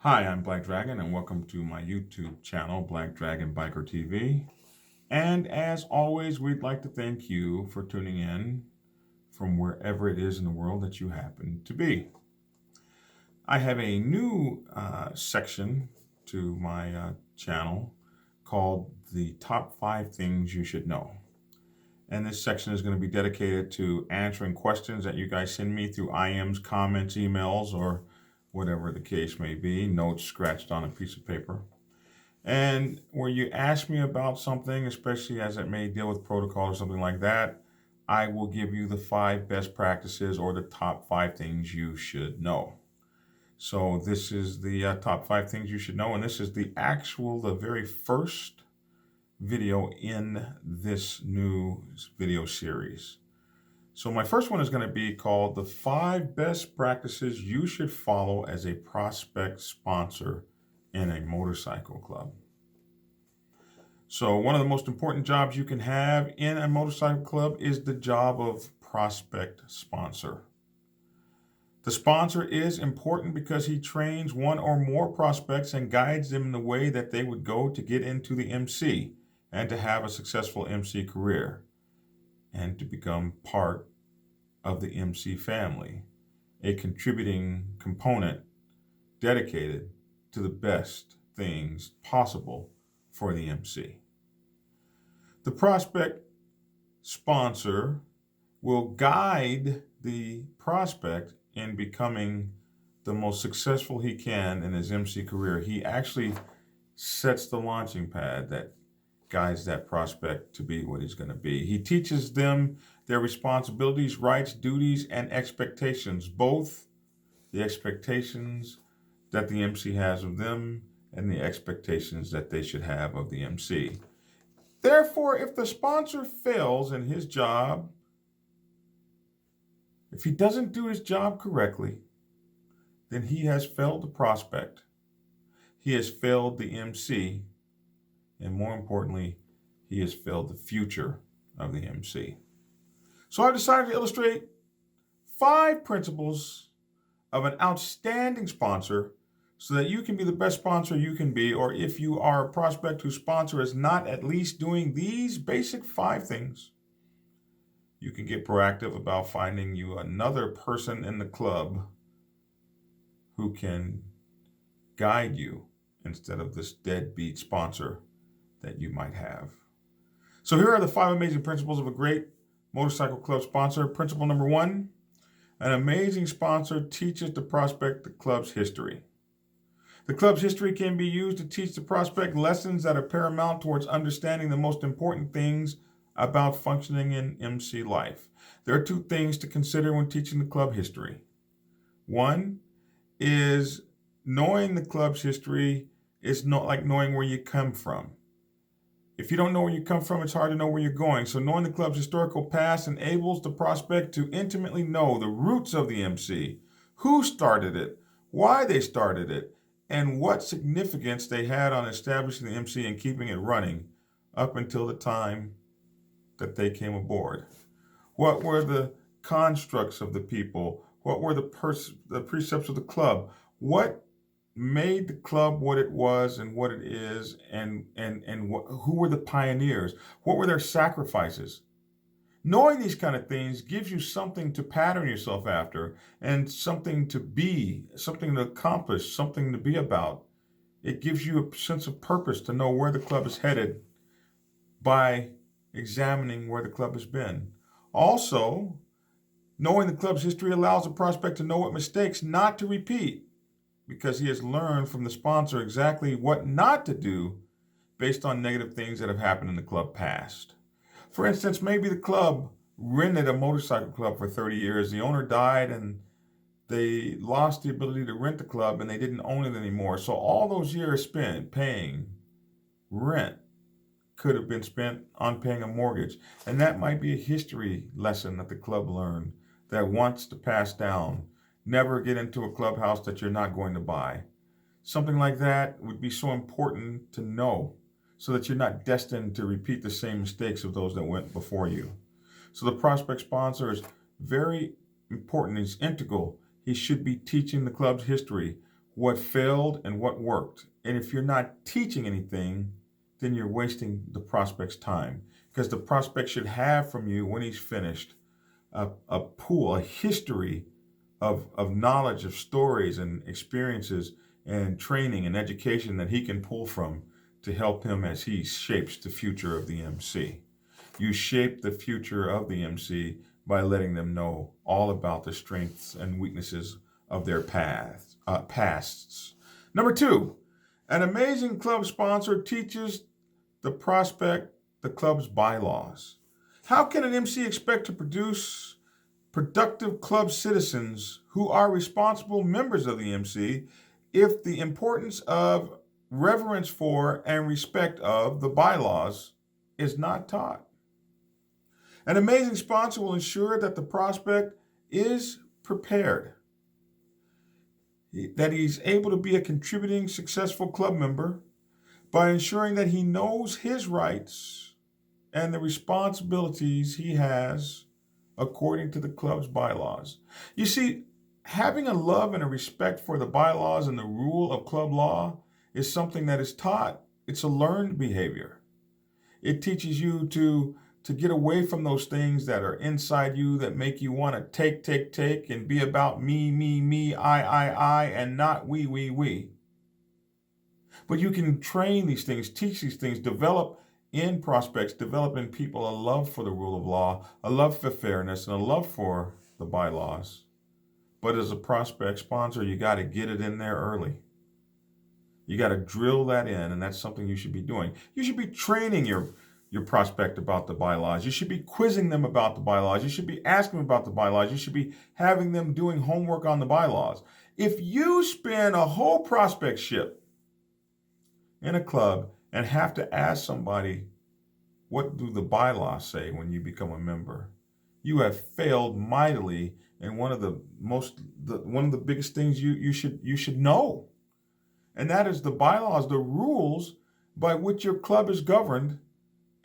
Hi, I'm Black Dragon, and welcome to my YouTube channel, Black Dragon Biker TV. And as always, we'd like to thank you for tuning in from wherever it is in the world that you happen to be. I have a new section to my channel called the Top 5 Things You Should Know. And this section is going to be dedicated to answering questions that you guys send me through IMs, comments, emails, or whatever the case may be, notes scratched on a piece of paper. And where you ask me about something, especially as it may deal with protocol or something like that, I will give you the 5 best practices or the top 5 things you should know. So this is the top 5 things you should know, and this is the very first video in this new video series. So my first one is going to be called the 5 best practices you should follow as a prospect sponsor in a motorcycle club. So one of the most important jobs you can have in a motorcycle club is the job of prospect sponsor. The sponsor is important because he trains one or more prospects and guides them in the way that they would go to get into the MC and to have a successful MC career and to become part of the MC family, a contributing component dedicated to the best things possible for the MC. The prospect sponsor will guide the prospect in becoming the most successful he can in his MC career. He actually sets the launching pad that guides that prospect to be what he's going to be. He teaches them their responsibilities, rights, duties, and expectations, both the expectations that the MC has of them and the expectations that they should have of the MC. Therefore, if the sponsor fails in his job, if he doesn't do his job correctly, then he has failed the prospect. He has failed the MC, and more importantly, he has failed the future of the MC. So I've decided to illustrate 5 principles of an outstanding sponsor so that you can be the best sponsor you can be, or if you are a prospect whose sponsor is not at least doing these basic 5 things, you can get proactive about finding you another person in the club who can guide you instead of this deadbeat sponsor that you might have. So here are the 5 amazing principles of a great motorcycle club sponsor. Principle number 1, an amazing sponsor teaches the prospect the club's history. The club's history can be used to teach the prospect lessons that are paramount towards understanding the most important things about functioning in MC life. There are 2 things to consider when teaching the club history. One is knowing the club's history is not like knowing where you come from. If you don't know where you come from, it's hard to know where you're going. So knowing the club's historical past enables the prospect to intimately know the roots of the MC, who started it, why they started it, and what significance they had on establishing the MC and keeping it running up until the time that they came aboard. What were the constructs of the people? What were the precepts of the club? What made the club what it was and what it is, and who were the pioneers? What were their sacrifices? Knowing these kind of things gives you something to pattern yourself after and something to be, something to accomplish, something to be about. It gives you a sense of purpose to know where the club is headed by examining where the club has been. Also, knowing the club's history allows the prospect to know what mistakes not to repeat because he has learned from the sponsor exactly what not to do based on negative things that have happened in the club past. For instance, maybe the club rented a motorcycle club for 30 years. The owner died and they lost the ability to rent the club and they didn't own it anymore. So all those years spent paying rent could have been spent on paying a mortgage. And that might be a history lesson that the club learned that wants to pass down. Never get into a clubhouse that you're not going to buy. Something like that would be so important to know so that you're not destined to repeat the same mistakes of those that went before you. So the prospect sponsor is very important. He's integral. He should be teaching the club's history, what failed and what worked. And if you're not teaching anything, then you're wasting the prospect's time, because the prospect should have from you, when he's finished, a pool, a history of knowledge, of stories and experiences and training and education that he can pull from to help him as he shapes the future of the MC. You shape the future of the MC by letting them know all about the strengths and weaknesses of their pasts. Number 2, an amazing club sponsor teaches the prospect the club's bylaws. How can an MC expect to produce productive club citizens who are responsible members of the MC if the importance of reverence for and respect of the bylaws is not taught? An amazing sponsor will ensure that the prospect is prepared, that he's able to be a contributing, successful club member by ensuring that he knows his rights and the responsibilities he has according to the club's bylaws. You see, having a love and a respect for the bylaws and the rule of club law is something that is taught. It's a learned behavior. It teaches you to get away from those things that are inside you that make you want to take, and be about me, I, and not we. But you can train these things, teach these things, develop in prospects, develop in people a love for the rule of law, a love for fairness, and a love for the bylaws. But as a prospect sponsor, you got to get it in there early. You got to drill that in, and that's something you should be doing. You should be training your prospect about the bylaws. You should be quizzing them about the bylaws. You should be asking them about the bylaws. You should be having them doing homework on the bylaws. If you spend a whole prospectship in a club and have to ask somebody, what do the bylaws say when you become a member, you have failed mightily. And one of the biggest things you should know, and that is the bylaws, the rules by which your club is governed,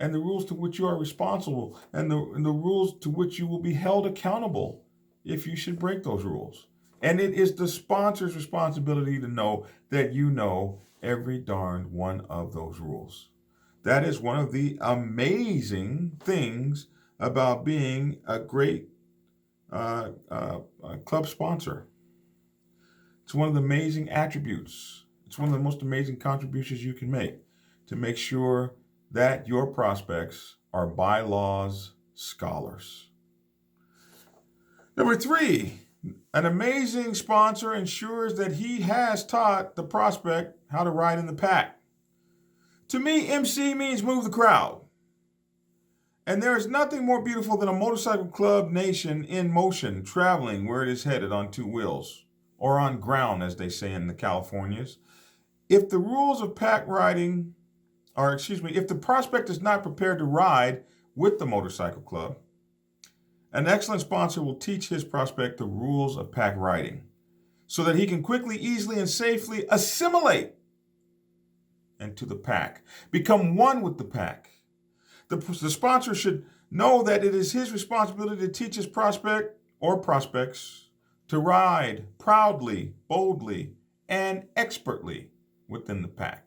and the rules to which you are responsible, and the rules to which you will be held accountable if you should break those rules. And it is the sponsor's responsibility to know that you know every darn one of those rules. That is one of the amazing things about being a great club sponsor. It's one of the amazing attributes. It's one of the most amazing contributions you can make to make sure that your prospects are bylaws scholars. Number 3, an amazing sponsor ensures that he has taught the prospect how to ride in the pack. To me, MC means move the crowd. And there is nothing more beautiful than a motorcycle club nation in motion, traveling where it is headed on 2 wheels, or on ground, as they say in the Californias. If the rules of pack riding, if the prospect is not prepared to ride with the motorcycle club, an excellent sponsor will teach his prospect the rules of pack riding so that he can quickly, easily, and safely assimilate into the pack, become one with the pack. The sponsor should know that it is his responsibility to teach his prospect or prospects to ride proudly, boldly, and expertly within the pack.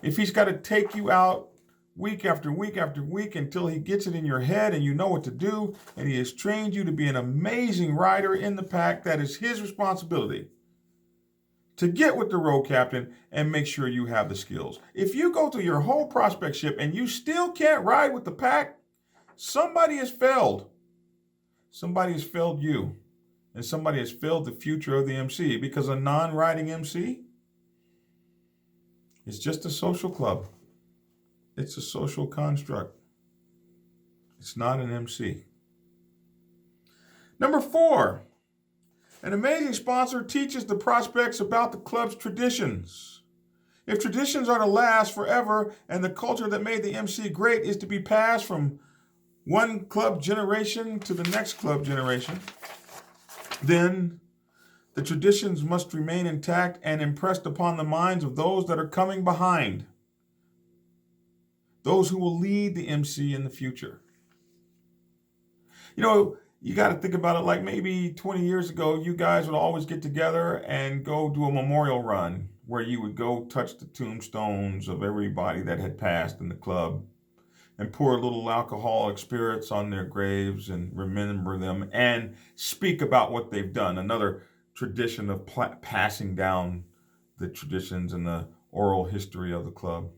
If he's got to take you out week after week after week until he gets it in your head and you know what to do, and he has trained you to be an amazing rider in the pack, that is his responsibility to get with the road captain and make sure you have the skills. If you go through your whole prospectship and you still can't ride with the pack, somebody has failed. Somebody has failed you. And somebody has failed the future of the MC, because a non-riding MC is just a social club. It's a social construct. It's not an MC. Number 4, an amazing sponsor teaches the prospects about the club's traditions. If traditions are to last forever and the culture that made the MC great is to be passed from one club generation to the next club generation, then the traditions must remain intact and impressed upon the minds of those that are coming behind, those who will lead the MC in the future. You know, You got to think about it like maybe 20 years ago, you guys would always get together and go do a memorial run where you would go touch the tombstones of everybody that had passed in the club and pour little alcoholic spirits on their graves and remember them and speak about what they've done. Another tradition of passing down the traditions and the oral history of the club.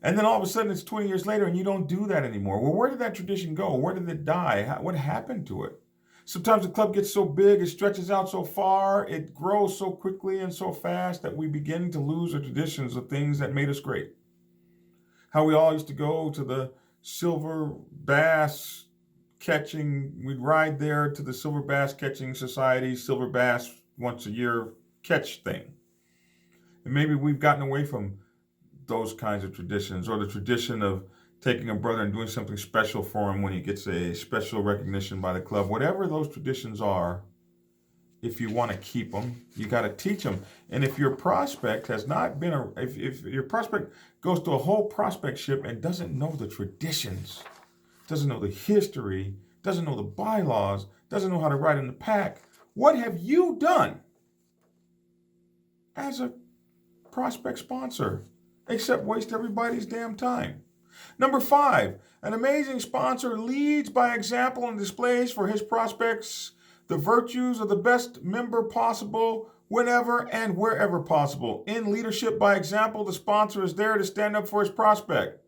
And then all of a sudden it's 20 years later and you don't do that anymore. Well, where did that tradition go? Where did it die? What happened to it? Sometimes the club gets so big, it stretches out so far, it grows so quickly and so fast that we begin to lose the traditions of things that made us great. How we all used to go to the silver bass catching, we'd ride there to the silver bass catching society, silver bass once a year catch thing. And maybe we've gotten away from those kinds of traditions, or the tradition of taking a brother and doing something special for him when he gets a special recognition by the club. Whatever those traditions are, if you want to keep them, you got to teach them. And if your prospect has not been, if your prospect goes to a whole prospectship and doesn't know the traditions, doesn't know the history, doesn't know the bylaws, doesn't know how to ride in the pack, what have you done as a prospect sponsor except waste everybody's damn time? Number 5, an amazing sponsor leads by example and displays for his prospects the virtues of the best member possible whenever and wherever possible. In leadership by example, the sponsor is there to stand up for his prospect,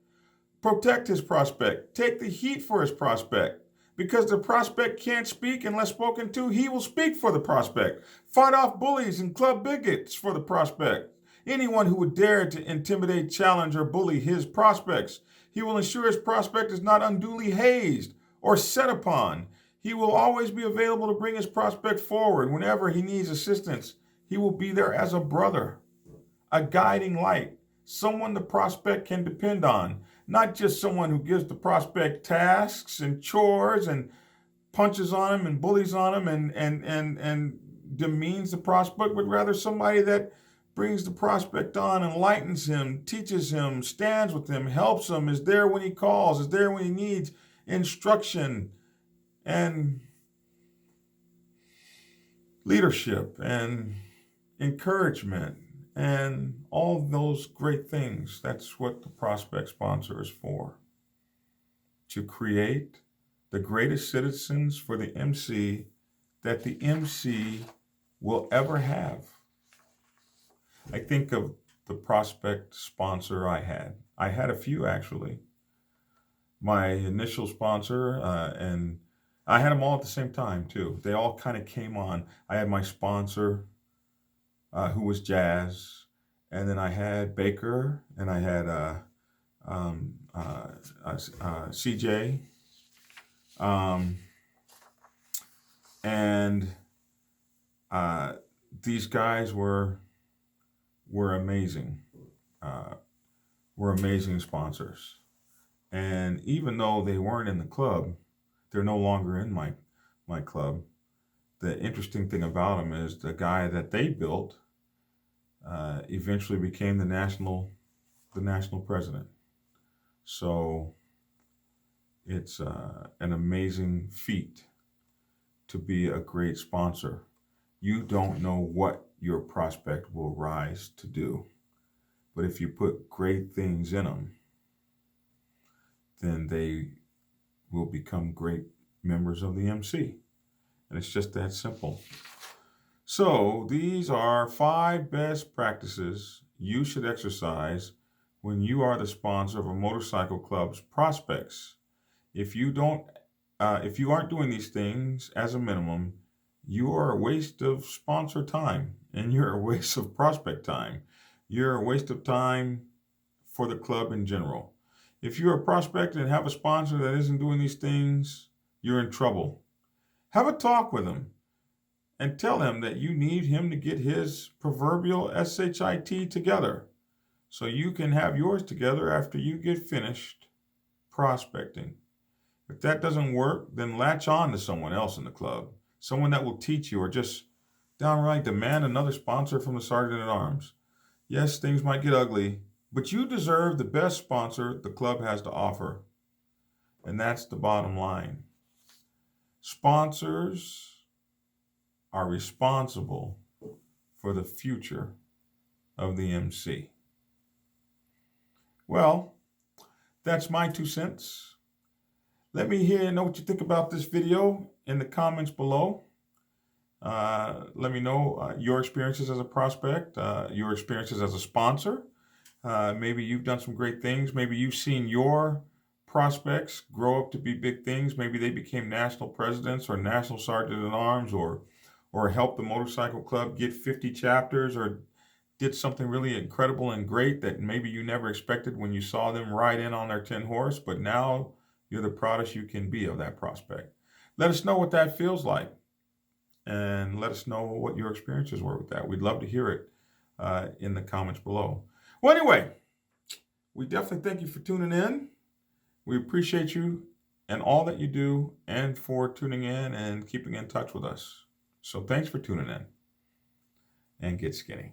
protect his prospect, take the heat for his prospect. Because the prospect can't speak unless spoken to, he will speak for the prospect. Fight off bullies and club bigots for the prospect. Anyone who would dare to intimidate, challenge, or bully his prospects. He will ensure his prospect is not unduly hazed or set upon. He will always be available to bring his prospect forward whenever he needs assistance. He will be there as a brother, a guiding light, someone the prospect can depend on, not just someone who gives the prospect tasks and chores and punches on him and bullies on him and demeans the prospect, but rather somebody that brings the prospect on, enlightens him, teaches him, stands with him, helps him, is there when he calls, is there when he needs instruction and leadership and encouragement and all those great things. That's what the prospect sponsor is for. To create the greatest citizens for the MC that the MC will ever have. I think of the prospect sponsor I had. I had a few actually. My initial sponsor, and I had them all at the same time too. They all kind of came on. I had my sponsor, who was Jazz, and then I had Baker, and I had CJ, and these guys were amazing. Were amazing sponsors. And even though they weren't in the club, they're no longer in my club. The interesting thing about them is the guy that they built eventually became the national president. So it's an amazing feat to be a great sponsor. You don't know what your prospect will rise to do, but if you put great things in them, then they will become great members of the MC. And it's just that simple. So these are 5 best practices you should exercise when you are the sponsor of a motorcycle club's prospects. If you aren't doing these things as a minimum, you are a waste of sponsor time and you're a waste of prospect time. You're a waste of time for the club in general. If you're a prospect and have a sponsor that isn't doing these things, you're in trouble. Have a talk with him and tell him that you need him to get his proverbial SHIT together so you can have yours together after you get finished prospecting. If that doesn't work, then latch on to someone else in the club, someone that will teach you, or just downright demand another sponsor from the sergeant at arms. Yes, things might get ugly, but you deserve the best sponsor the club has to offer. And that's the bottom line. Sponsors are responsible for the future of the MC. Well, that's my 2 cents. Let me know what you think about this video in the comments below. Let me know your experiences as a prospect, your experiences as a sponsor. Maybe you've done some great things. Maybe you've seen your prospects grow up to be big things. Maybe they became national presidents or national sergeant at arms, or helped the motorcycle club get 50 chapters, or did something really incredible and great that maybe you never expected when you saw them ride in on their 10 horse, but now you're the proudest you can be of that prospect. Let us know what that feels like, and let us know what your experiences were with that. We'd love to hear it in the comments below. Well, anyway, we definitely thank you for tuning in. We appreciate you and all that you do, and for tuning in and keeping in touch with us. So thanks for tuning in, and get skinny.